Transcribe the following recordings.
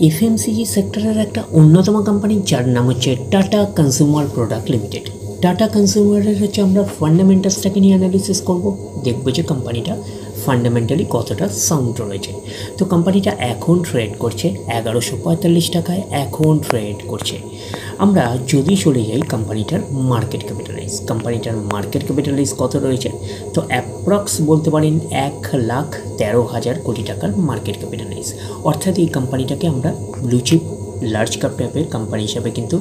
FMCG সেক্টরের একটা অন্যতম কোম্পানি যার নাম হচ্ছে Tata consumer product limited. Tata কনজিউমারের হচ্ছে আমরা ফান্ডামেন্টালসটাকে নিয়ে অ্যানালিসিস করব, দেখব যে কোম্পানিটা ফান্ডামেন্টালি কতটা সাউন্ড রয়েছে। তো কোম্পানিটা এখন ট্রেড করছে 1145 টাকায় এখন ট্রেড করছে। আমরা যদি চলে যাই কোম্পানিটার মার্কেট ক্যাপিটালাইজ কত রয়েছে, তো অ্যাপ্রক্স বলতে পারেন 1,13,000 কোটি টাকার মার্কেট ক্যাপিটালাইজ। অর্থাৎ এই কোম্পানিটাকে আমরা ব্লুচিপ লার্জ ক্যাপ টাইপের কোম্পানি হিসাবে কিন্তু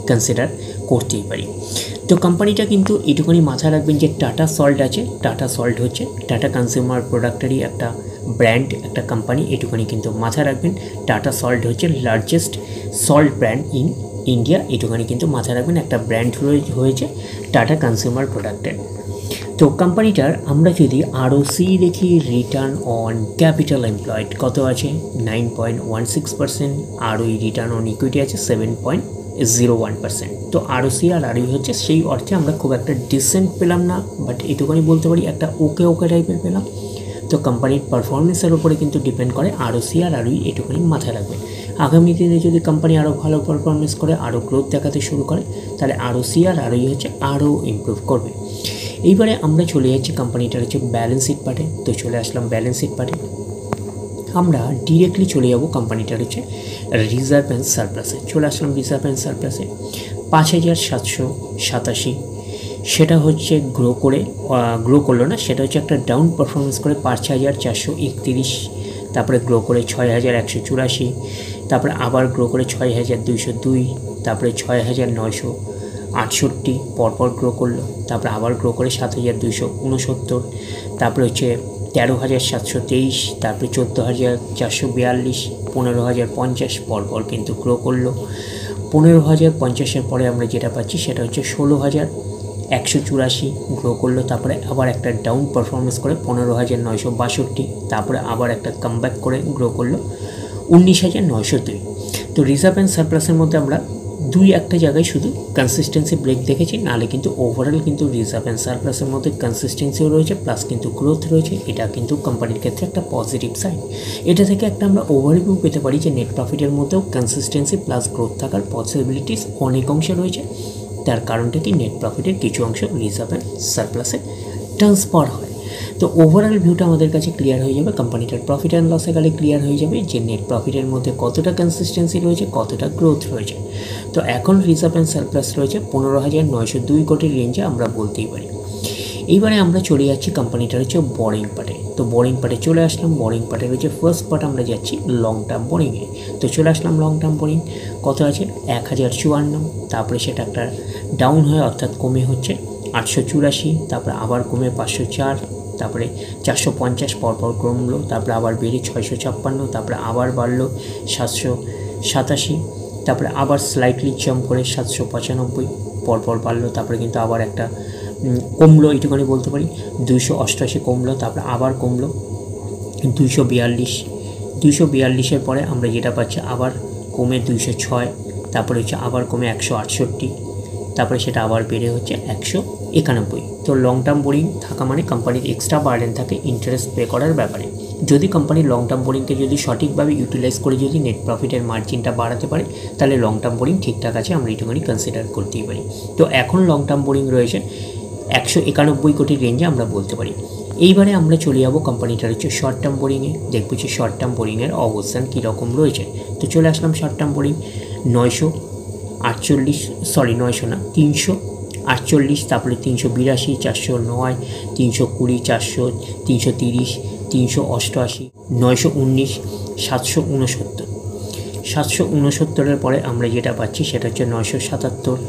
কনসিডার করতেই পারি। তো কোম্পানিটা কিন্তু এটুকুনি মাথায় রাখবেন যে টাটা সল্ট আছে, টাটা সল্ট হচ্ছে টাটা কনজিউমার প্রোডাক্টেরই একটা ব্র্যান্ড, একটা কোম্পানি, এটুকুনি কিন্তু মাথায় রাখবেন। টাটা সল্ট হচ্ছে largest salt brand in India, এটুকুনি কিন্তু মাথায় রাখবেন। একটা ব্র্যান্ড হয়েছে টাটা কনজিউমার প্রোডাক্টের। তো কোম্পানিটার আমরা যদি আরওসি দেখি, রিটার্ন অন ক্যাপিটাল এমপ্লয়েড কত আছে 9.16%, আরওই রিটার্ন অন ইকুইটি আছে 7.01%। তো আরওসি আর আরওই হচ্ছে সেই অর্থে আমরা খুব একটা ডিসেন্ট পেলাম না, বাট এটুকুনি বলতে পারি একটা ওকে টাইপের পেলাম। তো কোম্পানির পারফরমেন্সের উপরে কিন্তু ডিপেন্ড করে আরওসি আর আরওই, এটুকুনি মাথায় রাখবেন। আগামী দিনে যদি কোম্পানি আরও ভালো পারফরমেন্স করে, আরও গ্রোথ দেখাতে শুরু করে, তাহলে আরওসি আর আরওই হচ্ছে আরও ইমপ্রুভ করবে। এইবারে আমরা চলে যাচ্ছি কোম্পানিটার হচ্ছে ব্যালেন্স শিট পার্টে। তো চলে আসলাম ব্যালেন্স শিট পার্টে, আমরা ডিরেক্টলি চলে যাব কোম্পানিটার হচ্ছে রিজার্ভ অ্যান্ড সারপ্লাসে। চলে আসলাম রিজার্ভ অ্যান্ড সারপ্লাসে 5,787, সেটা হচ্ছে গ্রো করলো না, সেটা হচ্ছে একটা ডাউন পারফরমেন্স করে 5,431, তারপরে গ্রো করে 6,184, তারপরে আবার গ্রো করে 6,202, তারপরে 6,968 পরপর গ্রো করলো, তারপরে আবার গ্রো করে 7,269, তারপরে হচ্ছে 13,723, তারপরে 14,442, 15,050 পরপর কিন্তু গ্রো করলো। 15,050-এর পরে আমরা যেটা পাচ্ছি সেটা হচ্ছে 16,184 গ্রো করলো, তারপরে আবার একটা ডাউন পারফরমেন্স করে 15,962, তারপরে আবার একটা কামব্যাক করে গ্রো করলো 19,902। তো রিজার্ভ অ্যান্ড সারপ্লাসের মধ্যে আমরা একটা জায়গায় শুধু কনসিস্টেন্সি ব্রেক দেখেছি, নাহলে কিন্তু ওভারঅল কিন্তু রিজার্ভ অ্যান্ড সারপ্লাসের মধ্যে কনসিস্টেন্সিও রয়েছে, প্লাস কিন্তু গ্রোথ রয়েছে। এটা কিন্তু কোম্পানির ক্ষেত্রে একটা পজিটিভ সাইন। এটা থেকে একটা আমরা ওভারভিউ পেতে পারি যে নেট প্রফিটের মধ্যেও কনসিস্টেন্সি প্লাস গ্রোথ থাকার পসিবিলিটিস অনেক অংশে রয়েছে। তার কারণটা কি, নেট প্রফিটের কিছু অংশ রিজার্ভ অ্যান্ড সারপ্লাসে ট্রান্সফার হয়। তো ওভারঅল ভিউটা আমাদের কাছে ক্লিয়ার হয়ে যাবে। কোম্পানিটার প্রফিট অ্যান্ড লসে গেলে ক্লিয়ার হয়ে যাবে যে নেট প্রফিটের মধ্যে কতটা কনসিস্টেন্সি রয়েছে, কতটা গ্রোথ রয়েছে। তো এখন রিজার্ভ অ্যান্ড সারপ্লাস রয়েছে 15,902 কোটির রেঞ্জে আমরা বলতেই পারি। এইবারে আমরা চলে যাচ্ছি কোম্পানিটার হচ্ছে বোরিং পার্টে। তো বোরিং পার্টে চলে আসলাম। বোরিং পার্টে রয়েছে ফার্স্ট পার্ট, আমরা যাচ্ছি লং টার্ম বোরিংয়ে। তো চলে আসলাম লং টার্ম বোরিং, কত আছে 1,054, তারপরে সেটা একটা ডাউন হয় অর্থাৎ কমে হচ্ছে 884, তারপরে আবার কমে 504, তারপরে 450 পরপর কমলো, তারপরে আবার বেড়ে 656, তারপরে আবার বাড়লো 787, তারপরে আবার স্লাইটলি জাম্প করে 795 পরপর বাড়লো, তারপরে কিন্তু আবার একটা কমলো, এইটুখানি বলতে পারি 288 কমলো, তারপরে আবার কমলো 242-এর পরে আমরা যেটা পাচ্ছি আবার কমে 206, তারপরে হচ্ছে আবার কমে 168, তারপরে সেটা আবার বেড়ে হচ্ছে 191। তো লং টার্ম বোরিং থাকা মানে কোম্পানির এক্সট্রা বার্ডেন থাকে ইন্টারেস্ট পে করার ব্যাপারে। যদি কোম্পানি লং টার্ম বোরিংকে যদি সঠিকভাবে ইউটিলাইজ করে যদি নেট প্রফিটের মার্জিনটা বাড়াতে পারে, তাহলে লং টার্ম বোরিং ঠিকঠাক আছে, আমরা এইটুকুনি কনসিডার করতেই পারি। তো এখন লং টার্ম বোরিং রয়েছে 191 কোটির রেঞ্জে আমরা বলতে পারি। এইবারে আমরা চলে যাবো কোম্পানিটার হচ্ছে শর্ট টার্ম বোরিংয়ে, দেখবো যে শর্ট টার্ম বোরিংয়ের অবস্থান কীরকম রয়েছে। তো চলে আসলাম শর্ট টার্ম বোরিং 348, তারপরে 382, 409, 320, 400, 330, 388, 919, 769। 769-এর পরে আমরা যেটা পাচ্ছি সেটা হচ্ছে 977,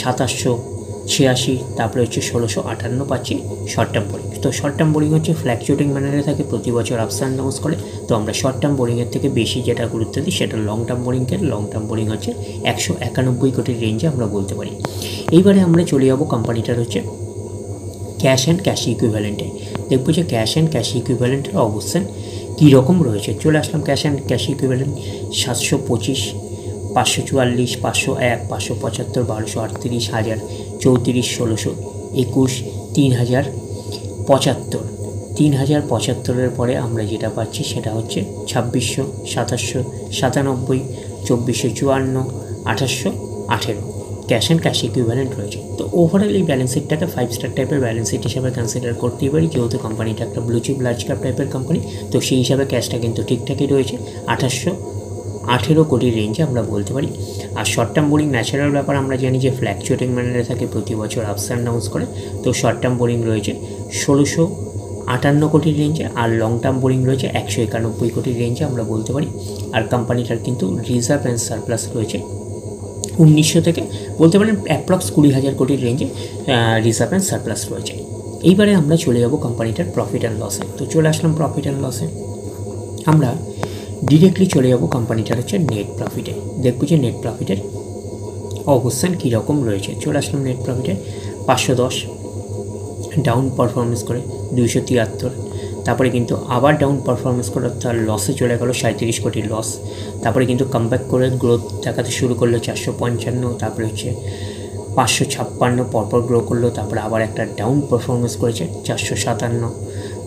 786, তারপরে হচ্ছে 1658 পাচ্ছি শর্ট টার্ম বোরিং। তো শর্ট টার্ম বোরিং হচ্ছে ফ্ল্যাকচুয়েটিং ম্যানারে থাকে, প্রতি বছর আপস অ্যান্ড ডাউনস করে। তো আমরা শর্ট টার্ম বোরিংয়ের থেকে বেশি যেটা গুরুত্ব দিই সেটা লং টার্ম বোরিংকে। লং টার্ম বোরিং হচ্ছে 191 কোটির রেঞ্জে আমরা বলতে পারি। এইবারে আমরা চলে যাবো কোম্পানিটার হচ্ছে ক্যাশ অ্যান্ড ক্যাশ ইকুইভ্যালেন্টে, দেখবো যে ক্যাশ অ্যান্ড ক্যাশ ইকুইভ্যালেন্টের অবস্থান কীরকম রয়েছে। চলে আসলাম ক্যাশ অ্যান্ড ক্যাশ ইকুইভ্যালেন্ট 725, 544, 501, 575, 1238, 1034, 1621, 3075, 3075 পরে আমরা যেটা পাচ্ছি সেটা হচ্ছে 2600, 2700, 97, 2454, 2818 ক্যাশ অ্যান্ড ক্যাশ ইকুইভ্যালেন্ট রয়েছে। তো ওভারঅল এই ব্যালেন্স শিটটাকে 5 স্টার টাইপের ব্যালেন্স শিট হিসাবে কনসিডার করতেই পারি, যেহেতু কোম্পানিটা একটা ব্লু চিপ লার্জ ক্যাপ টাইপের কোম্পানি। তো সেই হিসাবে ক্যাশটা কিন্তু ঠিকঠাকই রয়েছে, 2818 কোটির রেঞ্জে আমরা বলতে পারি। আর শর্ট টার্ম বোরিং ন্যাচারাল ব্যাপার, আমরা জানি যে ফ্ল্যাকচুয়েটিং ম্যানারে থাকে, প্রতি বছর আপস অ্যান্ড ডাউনস করে। তো শর্ট টার্ম বোরিং রয়েছে 1658 কোটির রেঞ্জে, আর লং টার্ম বোরিং রয়েছে 191 কোটির রেঞ্জে আমরা বলতে পারি। আর কোম্পানিটার কিন্তু রিজার্ভ অ্যান্ড সারপ্লাস রয়েছে 1900 থেকে বলতে পারেন অ্যাপ্রক্স 20,000 কোটির রেঞ্জে রিজার্ভ অ্যান্ড সারপ্লাস রয়েছে। এইবারে আমরা চলে যাব কোম্পানিটার প্রফিট অ্যান্ড লসে। তো চলে আসলাম প্রফিট অ্যান্ড লসে, আমরা ডিরেক্টলি চলে যাব কোম্পানিটার হচ্ছে নেট প্রফিটে। দেখব যে নেট প্রফিটের অবস্থান কীরকম রয়েছে। চলে আসলাম নেট প্রফিটে 510, ডাউন পারফরমেন্স করে 273, তারপরে কিন্তু আবার ডাউন পারফরমেন্স করে তার লসে চলে গেল 37 কোটির লস। তারপরে কিন্তু কামব্যাক করে গ্রোথ দেখাতে শুরু করলো 455, তারপরে হচ্ছে 556 পরপর গ্রো করলো। তারপরে আবার একটা ডাউন পারফরমেন্স করেছে 457,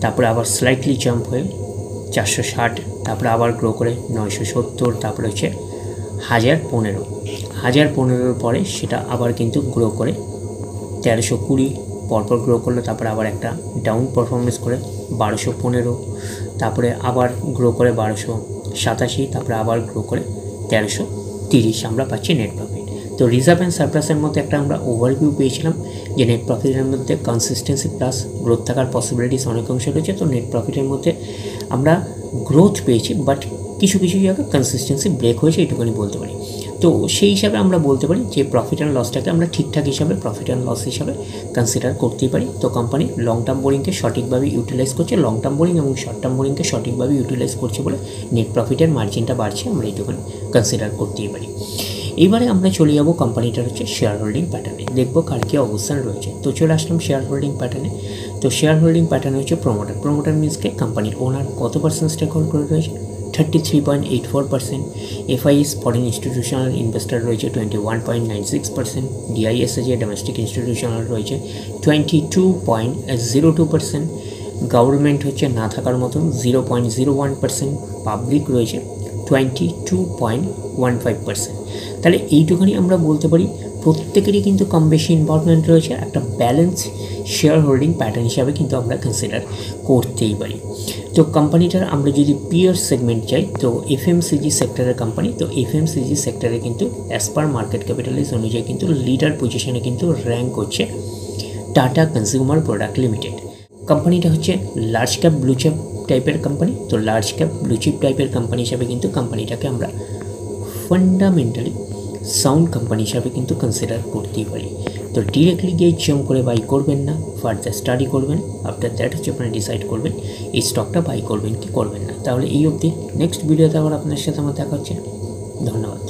তারপরে আবার স্লাইটলি জাম্প হয়ে 460, তারপরে আবার গ্রো করে 970, তারপরে হচ্ছে 1015 পরে সেটা আবার কিন্তু গ্রো করে 1320 পরপর গ্রো করলো। তারপরে আবার একটা ডাউন পারফরমেন্স করে 1215, তারপরে আবার গ্রো করে 1287, তারপরে আবার গ্রো করে 1330 আমরা পাচ্ছি নেট প্রফিট। তো রিজার্ভ অ্যান্ড সারপ্লাসের মধ্যে একটা আমরা ওভারভিউ পেয়েছিলাম যে নেট প্রফিটের মধ্যে কনসিস্টেন্সি প্লাস গ্রোথ থাকার পসিবিলিটিস অনেক অংশ রয়েছে। তো নেট প্রফিটের মধ্যে আমরা গ্রোথ পেয়েছি, বাট কিছু কিছু জায়গায় কনসিস্টেন্সি ব্রেক হয়েছে, এটুকুনি বলতে পারি। তো সেই হিসাবে আমরা বলতে পারি যে প্রফিট অ্যান্ড লসটাকে আমরা ঠিকঠাক হিসাবে প্রফিট অ্যান্ড লস হিসাবে কনসিডার করতেই পারি। তো কোম্পানি লং টার্ম বোরিংকে সঠিকভাবে ইউটিলাইজ করছে, লং টার্ম বোরিং এবং শর্ট টার্ম বোরিংকে সঠিকভাবে ইউটিলাইজ করছে বলে নেট প্রফিটের মার্জিনটা বাড়ছে, আমরা এইটুকুনি কনসিডার করতেই পারি। এবারে আমরা চলে যাব কোম্পানিটার হচ্ছে শেয়ার হোল্ডিং প্যাটার্নে, দেখব কার কী অবস্থান রয়েছে। তো চলে আসলাম শেয়ার হোল্ডিং প্যাটার্নে। তো শেয়ার হোল্ডিং প্যাটার্নে হচ্ছে প্রমোটার মিনসকে কোম্পানির ওনার কত পার্সেন্ট স্টেক হোল্ড করে রয়েছে, 33.84%, FIS ফরেন ইনস্টিটিউশনাল ইনভেস্টার রয়েছে 21.96%, DISA যে ডোমেস্টিক ইনস্টিটিউশনাল রয়েছে 22.02%, গভর্নমেন্ট হচ্ছে না থাকার মতন 0.01%, পাবলিক রয়েছে 22.15%। তাহলে এইটুখানি আমরা বলতে পারি প্রত্যেকেরই কিন্তু কম বেশি ইনভলভমেন্ট রয়েছে, একটা ব্যালেন্স শেয়ার হোল্ডিং প্যাটার্ন হিসাবে কিন্তু আমরা কনসিডার করতেই পারি। তো কোম্পানিটার আমরা যদি পিয়ার সেগমেন্ট চাই, তো FMCG সেক্টরের কোম্পানি, তো FMCG সেক্টরে কিন্তু অ্যাজ পার মার্কেট ক্যাপিটালিজ অনুযায়ী কিন্তু লিডার পজিশনে কিন্তু র্যাঙ্ক করছে টাটা কনজিউমার প্রোডাক্ট লিমিটেড। কোম্পানিটা হচ্ছে লার্জ ক্যাপ ব্লু চিপ টাইপের কোম্পানি। তো লার্জ ক্যাপ ব্লু চিপ টাইপের কোম্পানি হিসাবে কিন্তু কোম্পানিটাকে আমরা ফান্ডামেন্টালি সাউন্ড কোম্পানি হিসাবে কিন্তু কনসিডার করতেই পারি। তো ডিরেক্টলি গিয়ে জাম্প করে বাই করবেন না, ফার্দার স্টাডি করবেন, আফটার দ্যাট হচ্ছে আপনারা ডিসাইড করবেন এই স্টকটা বাই করবেন কি করবেন না। তাহলে এই অবধি, নেক্সট ভিডিওতে আবার আপনার সাথে আমার দেখা হচ্ছে। ধন্যবাদ।